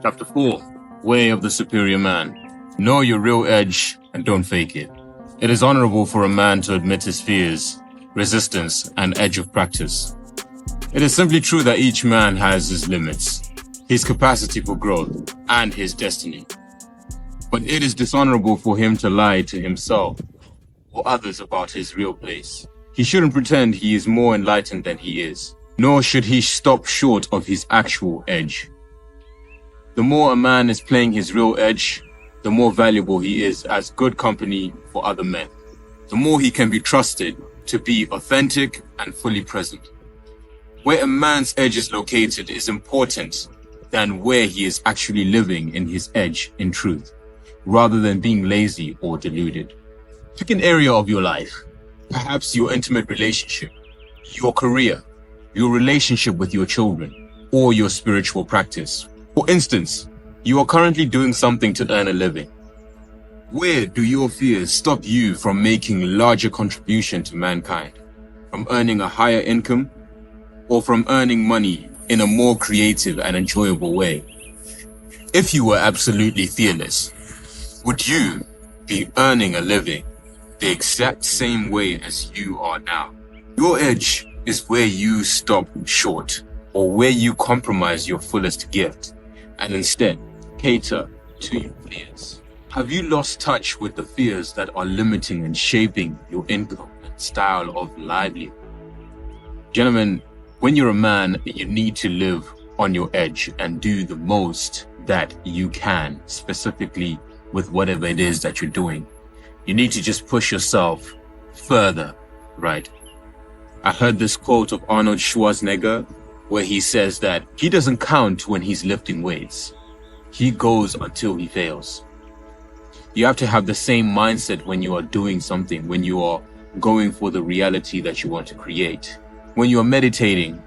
Chapter 4, Way of the Superior Man. Know your real edge and don't fake it. It is honorable for a man to admit his fears, resistance, and edge of practice. It is simply true that each man has his limits, his capacity for growth, and his destiny. But it is dishonorable for him to lie to himself or others about his real place. He shouldn't pretend he is more enlightened than he is, nor should he stop short of his actual edge. The more a man is playing his real edge, the more valuable he is as good company for other men. The more he can be trusted to be authentic and fully present. Where a man's edge is located is important than where he is actually living in his edge in truth, rather than being lazy or deluded. Pick an area of your life, perhaps your intimate relationship, your career, your relationship with your children, or your spiritual practice. For instance, you are currently doing something to earn a living. Where do your fears stop you from making larger contribution to mankind, from earning a higher income, or from earning money in a more creative and enjoyable way? If you were absolutely fearless, would you be earning a living the exact same way as you are now? Your edge is where you stop short, or where you compromise your fullest gift, and instead cater to your fears. Have you lost touch with the fears that are limiting and shaping your income and style of livelihood? Gentlemen, when you're a man, you need to live on your edge and do the most that you can, specifically with whatever it is that you're doing. You need to just push yourself further, right? I heard this quote of Arnold Schwarzenegger where he says that he doesn't count when he's lifting weights. He goes until he fails. You have to have the same mindset when you are doing something, when you are going for the reality that you want to create. When you are meditating,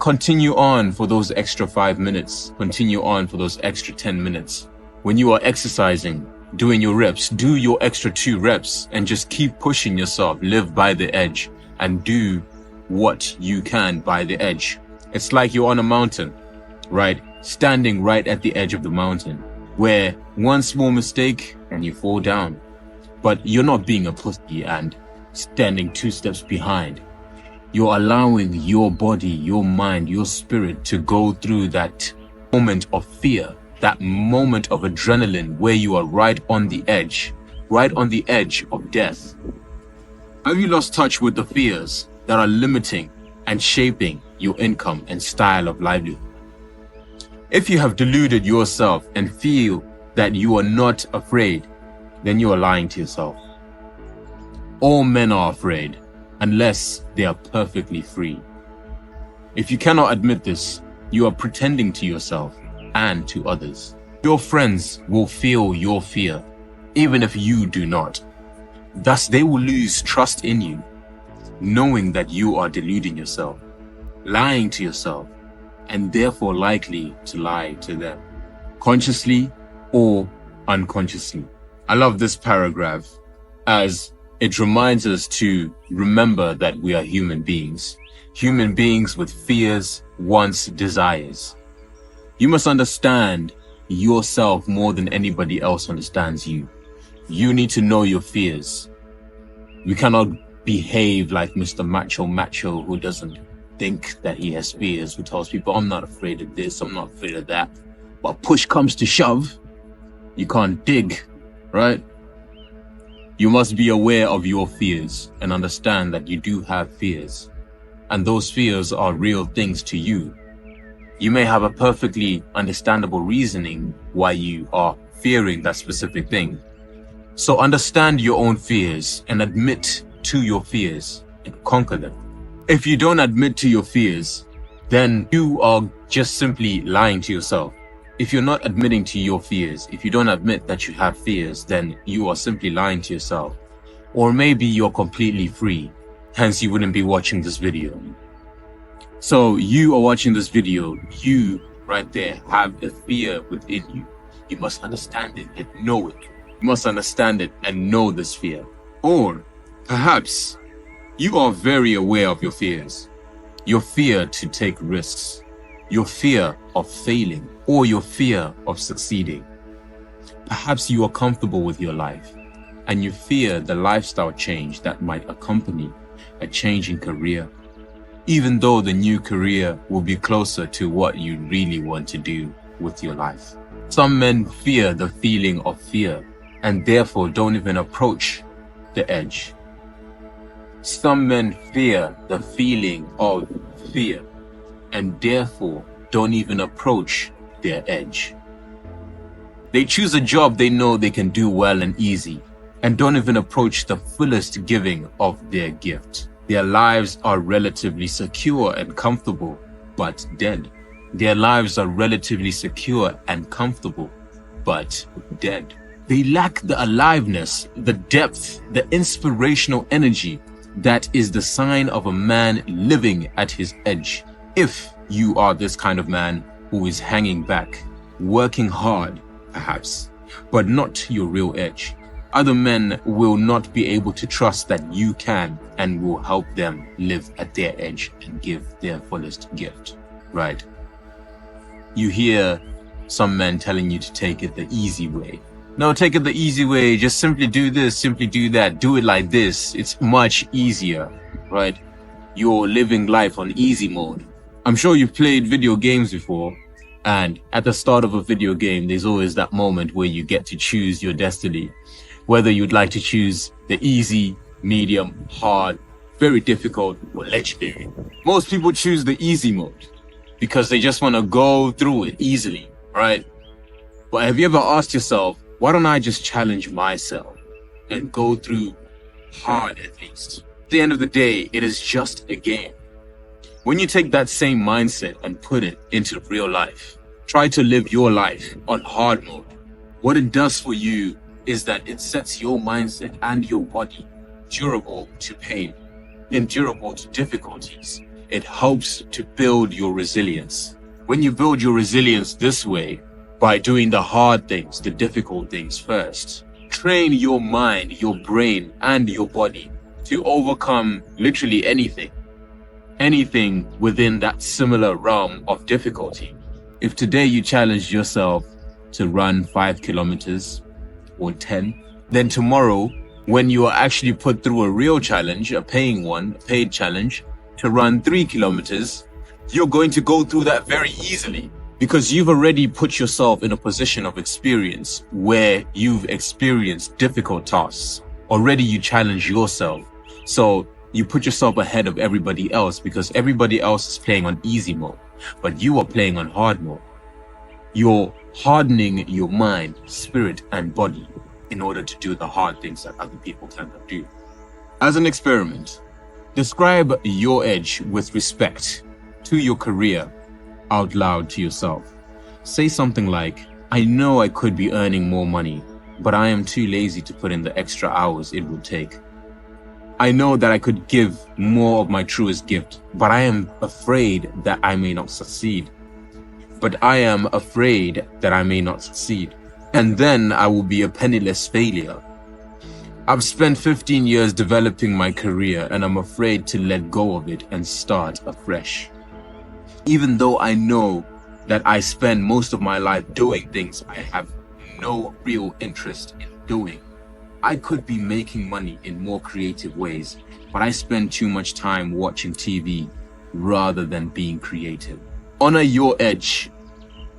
continue on for those extra 5 minutes. Continue on for those extra 10 minutes. When you are exercising, doing your reps, do your extra 2 reps and just keep pushing yourself. Live by the edge and do what you can by the edge. It's like you're on a mountain, right? Standing right at the edge of the mountain, where one small mistake and you fall down. But you're not being a pussy and standing 2 steps behind. You're allowing your body, your mind, your spirit to go through that moment of fear, that moment of adrenaline where you are right on the edge of death. Have you lost touch with the fears that are limiting and shaping your income and style of livelihood? If you have deluded yourself and feel that you are not afraid, then you are lying to yourself. All men are afraid unless they are perfectly free. If you cannot admit this, you are pretending to yourself and to others. Your friends will feel your fear, even if you do not. Thus, they will lose trust in you, knowing that you are deluding yourself, lying to yourself, and therefore likely to lie to them, consciously or unconsciously. I love this paragraph as it reminds us to remember that we are human beings with fears, wants, desires. You must understand yourself more than anybody else understands you. You need to know your fears. You cannot behave like Mr. Macho who doesn't think that he has fears, who tells people, I'm not afraid of this, I'm not afraid of that. But push comes to shove, you can't dig, right? You must be aware of your fears and understand that you do have fears. And those fears are real things to you. You may have a perfectly understandable reasoning why you are fearing that specific thing. So understand your own fears and admit to your fears and conquer them. If you don't admit to your fears, then you are just simply lying to yourself. If you're not admitting to your fears, if you don't admit that you have fears, then you are simply lying to yourself. Or maybe you're completely free, hence you wouldn't be watching this video. So you are watching this video, you right there have a fear within you. You must understand it and know it. You must understand it and know this fear. Or perhaps you are very aware of your fears. Your fear to take risks. your fear of failing or your fear of succeeding. Perhaps you are comfortable with your life and you fear the lifestyle change that might accompany a change in career, even though the new career will be closer to what you really want to do with your life. Some men fear the feeling of fear and therefore don't even approach the edge. Some men fear the feeling of fear and therefore don't even approach their edge. They choose a job they know they can do well and easy and don't even approach the fullest giving of their gift. Their lives are relatively secure and comfortable, but dead. Their lives are relatively secure and comfortable, but dead. They lack the aliveness, the depth, the inspirational energy that is the sign of a man living at his edge. If you are this kind of man who is hanging back, working hard, perhaps, but not to your real edge, other men will not be able to trust that you can and will help them live at their edge and give their fullest gift, right? You hear some men telling you to take it the easy way. No, take it the easy way. Just simply do this, simply do that. Do it like this. It's much easier, right? You're living life on easy mode. I'm sure you've played video games before. And at the start of a video game, there's always that moment where you get to choose your destiny. Whether you'd like to choose the easy, medium, hard, very difficult, or legendary. Most people choose the easy mode because they just want to go through it easily, right? But have you ever asked yourself, why don't I just challenge myself and go through hard at least? At the end of the day, it is just a game. When you take that same mindset and put it into real life, try to live your life on hard mode. What it does for you is that it sets your mindset and your body durable to pain, endurable to difficulties. It helps to build your resilience. When you build your resilience this way, by doing the hard things, the difficult things first, train your mind, your brain, and your body to overcome literally anything within that similar realm of difficulty. If today you challenge yourself to run 5 kilometers or 10, then tomorrow, when you are actually put through a real challenge, a paid challenge to run 3 kilometers, you're going to go through that very easily because you've already put yourself in a position of experience where you've experienced difficult tasks. Already you challenge yourself. So you put yourself ahead of everybody else because everybody else is playing on easy mode, but you are playing on hard mode. You're hardening your mind, spirit, and body in order to do the hard things that other people cannot do. As an experiment, describe your edge with respect to your career out loud to yourself. Say something like, I know I could be earning more money, but I am too lazy to put in the extra hours it would take. I know that I could give more of my truest gift, but I am afraid that I may not succeed. And then I will be a penniless failure. I've spent 15 years developing my career and I'm afraid to let go of it and start afresh. Even though I know that I spend most of my life doing things I have no real interest in doing. I could be making money in more creative ways, but I spend too much time watching TV rather than being creative. Honor your edge.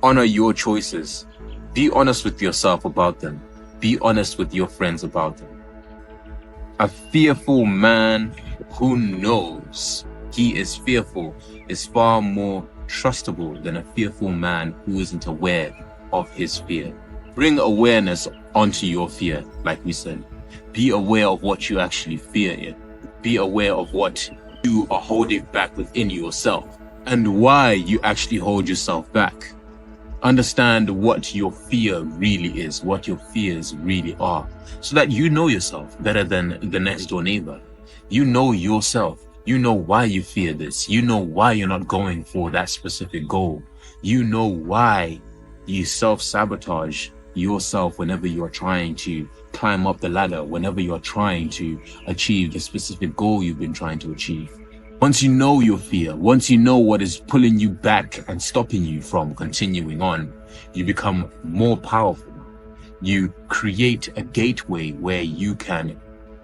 Honor your choices. Be honest with yourself about them. Be honest with your friends about them. A fearful man who knows he is fearful is far more trustable than a fearful man who isn't aware of his fear. Bring awareness onto your fear, like we said. Be aware of what you actually fear in. Be aware of what you are holding back within yourself and why you actually hold yourself back. Understand what your fear really is, what your fears really are, so that you know yourself better than the next door neighbor. You know yourself. You know why you fear this. You know why you're not going for that specific goal. You know why you self-sabotage yourself whenever you're trying to climb up the ladder, whenever you're trying to achieve the specific goal you've been trying to achieve. Once you know your fear, once you know what is pulling you back and stopping you from continuing on, you become more powerful. You create a gateway where you can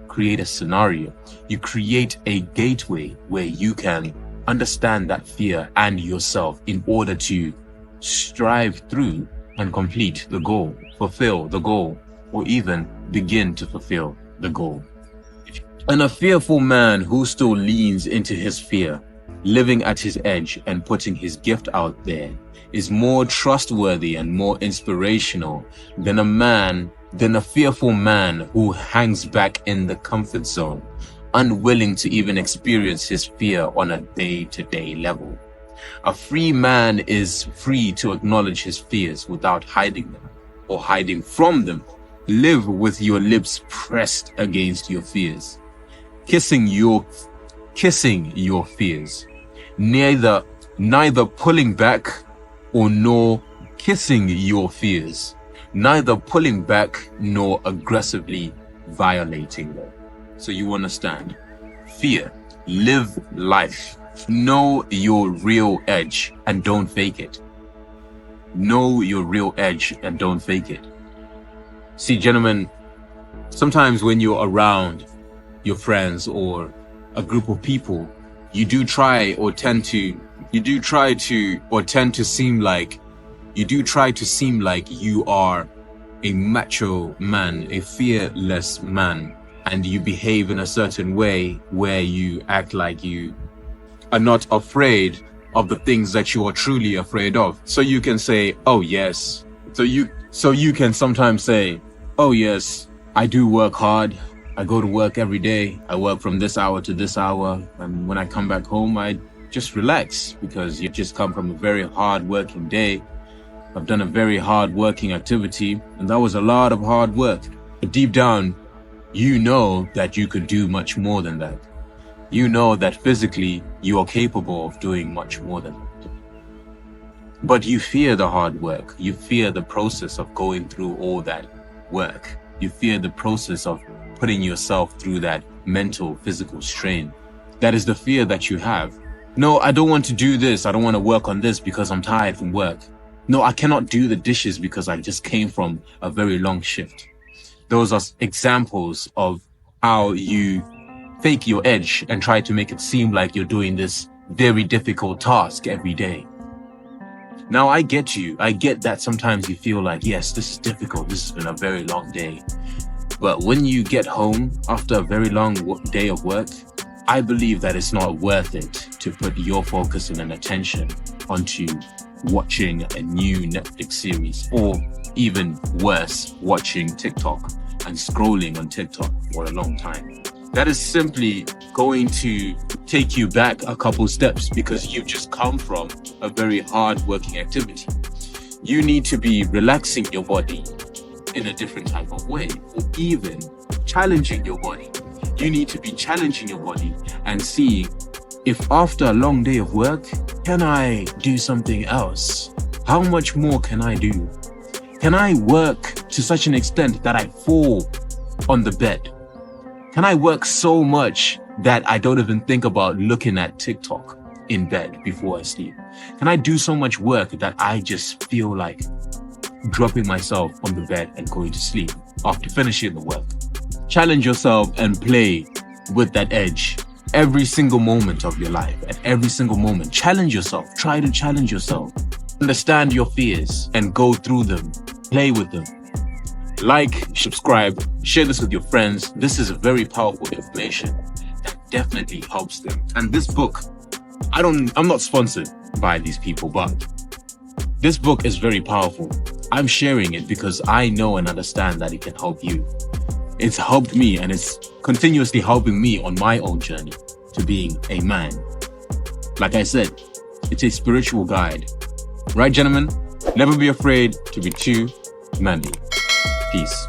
create a scenario. You create a gateway where you can understand that fear and yourself in order to strive through and complete the goal, fulfill the goal, or even begin to fulfill the goal. And a fearful man who still leans into his fear, living at his edge and putting his gift out there, is more trustworthy and more inspirational than a fearful man who hangs back in the comfort zone, unwilling to even experience his fear on a day-to-day level. A free man is free to acknowledge his fears without hiding them or hiding from them. Live with your lips pressed against your fears, kissing your fears, neither pulling back nor kissing your fears, neither pulling back nor aggressively violating them. So you understand, fear, live life, know your real edge and don't fake it. Know your real edge and don't fake it. See, gentlemen, sometimes when you're around your friends or a group of people, you try to seem like you are a macho man, a fearless man, and you behave in a certain way where you act like you are not afraid of the things that you are truly afraid of. So you can say, oh yes. So you can sometimes say, oh yes, I do work hard. I go to work every day. I work from this hour to this hour. And when I come back home, I just relax because you just come from a very hard working day. I've done a very hard working activity and that was a lot of hard work. But deep down, you know that you could do much more than that. You know that physically you are capable of doing much more than that. But you fear the hard work. You fear the process of going through all that work. You fear the process of putting yourself through that mental, physical strain. That is the fear that you have. No, I don't want to do this. I don't want to work on this because I'm tired from work. No, I cannot do the dishes because I just came from a very long shift. Those are examples of how you fake your edge and try to make it seem like you're doing this very difficult task every day. Now, I get you. I get that sometimes you feel like, yes, this is difficult. This has been a very long day. But when you get home after a very long day of work, I believe that it's not worth it to put your focus and attention onto watching a new Netflix series, or even worse, watching TikTok and scrolling on TikTok for a long time. That is simply going to take you back a couple steps because you've just come from a very hard working activity. You need to be relaxing your body in a different type of way, or even challenging your body. You need to be challenging your body and seeing if after a long day of work, can I do something else? How much more can I do? Can I work to such an extent that I fall on the bed? Can I work so much that I don't even think about looking at TikTok in bed before I sleep? Can I do so much work that I just feel like dropping myself on the bed and going to sleep after finishing the work? Challenge yourself and play with that edge every single moment of your life. At every single moment, challenge yourself. Try to challenge yourself. Understand your fears and go through them. Play with them. Like, subscribe, share this with your friends. This is a very powerful information that definitely helps them. And this book, I'm not sponsored by these people, but this book is very powerful. I'm sharing it because I know and understand that it can help you. It's helped me and it's continuously helping me on my own journey to being a man. Like I said, it's a spiritual guide. Right, gentlemen? Never be afraid to be too manly. Peace.